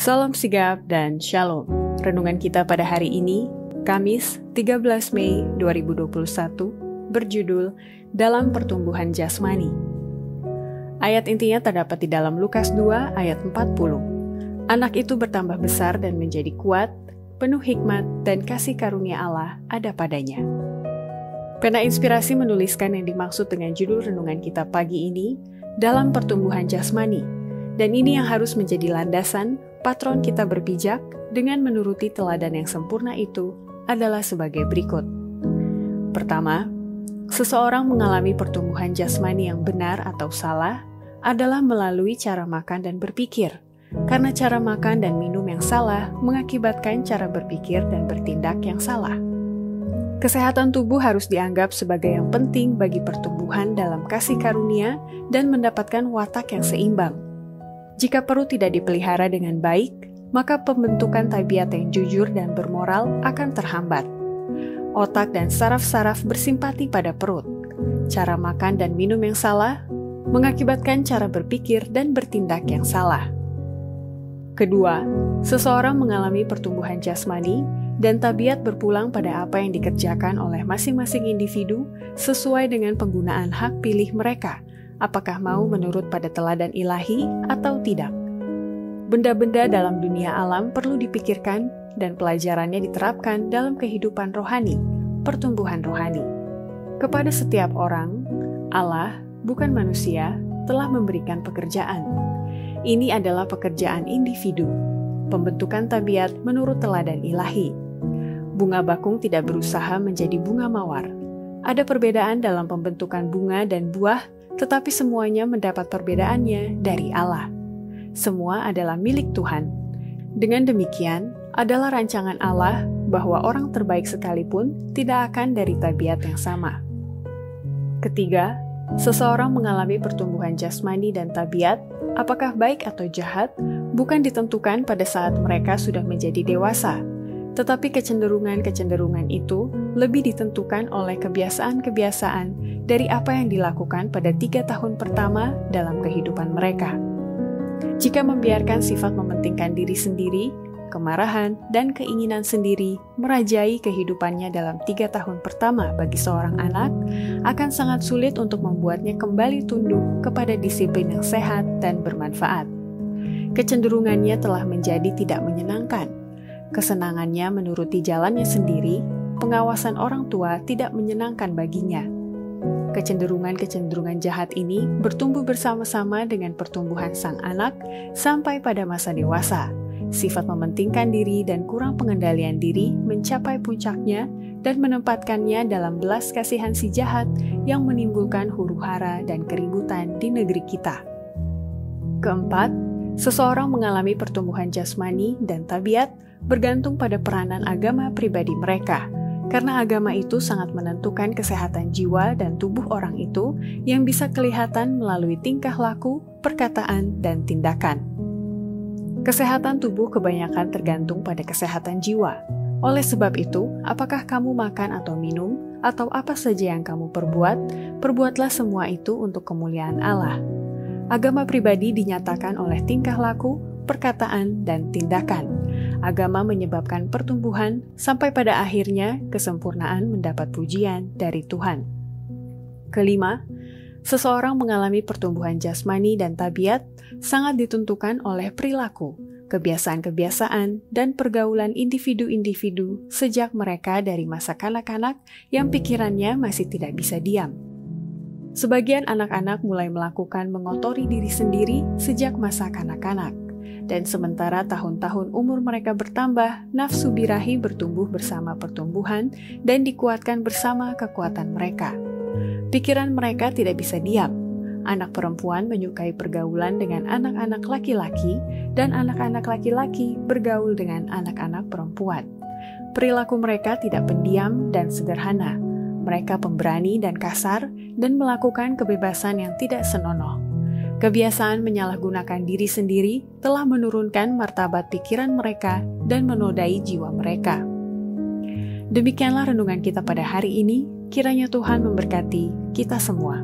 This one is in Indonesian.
Salam sigap dan shalom. Renungan kita pada hari ini, Kamis 13 Mei 2021, berjudul Dalam Pertumbuhan Jasmani. Ayat intinya terdapat di dalam Lukas 2 ayat 40. Anak itu bertambah besar dan menjadi kuat, penuh hikmat dan kasih karunia Allah ada padanya. Pena Inspirasi menuliskan yang dimaksud dengan judul renungan kita pagi ini, Dalam Pertumbuhan Jasmani. Dan ini yang harus menjadi landasan patron kita berpijak dengan menuruti teladan yang sempurna itu adalah sebagai berikut. Pertama, seseorang mengalami pertumbuhan jasmani yang benar atau salah adalah melalui cara makan dan berpikir, karena cara makan dan minum yang salah mengakibatkan cara berpikir dan bertindak yang salah. Kesehatan tubuh harus dianggap sebagai yang penting bagi pertumbuhan dalam kasih karunia dan mendapatkan watak yang seimbang. Jika perut tidak dipelihara dengan baik, maka pembentukan tabiat yang jujur dan bermoral akan terhambat. Otak dan saraf-saraf bersimpati pada perut. Cara makan dan minum yang salah mengakibatkan cara berpikir dan bertindak yang salah. Kedua, seseorang mengalami pertumbuhan jasmani dan tabiat berpulang pada apa yang dikerjakan oleh masing-masing individu sesuai dengan penggunaan hak pilih mereka, apakah mau menurut pada teladan ilahi atau tidak. Benda-benda dalam dunia alam perlu dipikirkan dan pelajarannya diterapkan dalam kehidupan rohani, pertumbuhan rohani. Kepada setiap orang, Allah, bukan manusia, telah memberikan pekerjaan. Ini adalah pekerjaan individu, pembentukan tabiat menurut teladan ilahi. Bunga bakung tidak berusaha menjadi bunga mawar. Ada perbedaan dalam pembentukan bunga dan buah, tetapi semuanya mendapat perbedaannya dari Allah. Semua adalah milik Tuhan. Dengan demikian, adalah rancangan Allah bahwa orang terbaik sekalipun tidak akan dari tabiat yang sama. Ketiga, seseorang mengalami pertumbuhan jasmani dan tabiat, apakah baik atau jahat, bukan ditentukan pada saat mereka sudah menjadi dewasa, tetapi kecenderungan-kecenderungan itu lebih ditentukan oleh kebiasaan-kebiasaan dari apa yang dilakukan pada 3 tahun pertama dalam kehidupan mereka. Jika membiarkan sifat mementingkan diri sendiri, kemarahan, dan keinginan sendiri merajai kehidupannya dalam 3 tahun pertama bagi seorang anak, akan sangat sulit untuk membuatnya kembali tunduk kepada disiplin yang sehat dan bermanfaat. Kecenderungannya telah menjadi tidak menyenangkan. Kesenangannya menuruti jalannya sendiri, pengawasan orang tua tidak menyenangkan baginya. Kecenderungan-kecenderungan jahat ini bertumbuh bersama-sama dengan pertumbuhan sang anak sampai pada masa dewasa. Sifat mementingkan diri dan kurang pengendalian diri mencapai puncaknya dan menempatkannya dalam belas kasihan si jahat yang menimbulkan huru-hara dan keributan di negeri kita. Keempat, seseorang mengalami pertumbuhan jasmani dan tabiat bergantung pada peranan agama pribadi mereka, karena agama itu sangat menentukan kesehatan jiwa dan tubuh orang itu yang bisa kelihatan melalui tingkah laku, perkataan, dan tindakan. Kesehatan tubuh kebanyakan tergantung pada kesehatan jiwa. Oleh sebab itu, apakah kamu makan atau minum, atau apa saja yang kamu perbuat, perbuatlah semua itu untuk kemuliaan Allah. Agama pribadi dinyatakan oleh tingkah laku, perkataan, dan tindakan. Agama menyebabkan pertumbuhan sampai pada akhirnya kesempurnaan mendapat pujian dari Tuhan. Kelima, seseorang mengalami pertumbuhan jasmani dan tabiat sangat ditentukan oleh perilaku, kebiasaan-kebiasaan, dan pergaulan individu-individu sejak mereka dari masa kanak-kanak yang pikirannya masih tidak bisa diam. Sebagian anak-anak mulai melakukan mengotori diri sendiri sejak masa kanak-kanak. Dan sementara tahun-tahun umur mereka bertambah, nafsu birahi bertumbuh bersama pertumbuhan dan dikuatkan bersama kekuatan mereka. Pikiran mereka tidak bisa diam. Anak perempuan menyukai pergaulan dengan anak-anak laki-laki, dan anak-anak laki-laki bergaul dengan anak-anak perempuan. Perilaku mereka tidak pendiam dan sederhana. Mereka pemberani dan kasar, dan melakukan kebebasan yang tidak senonoh. Kebiasaan menyalahgunakan diri sendiri telah menurunkan martabat pikiran mereka dan menodai jiwa mereka. Demikianlah renungan kita pada hari ini. Kiranya Tuhan memberkati kita semua.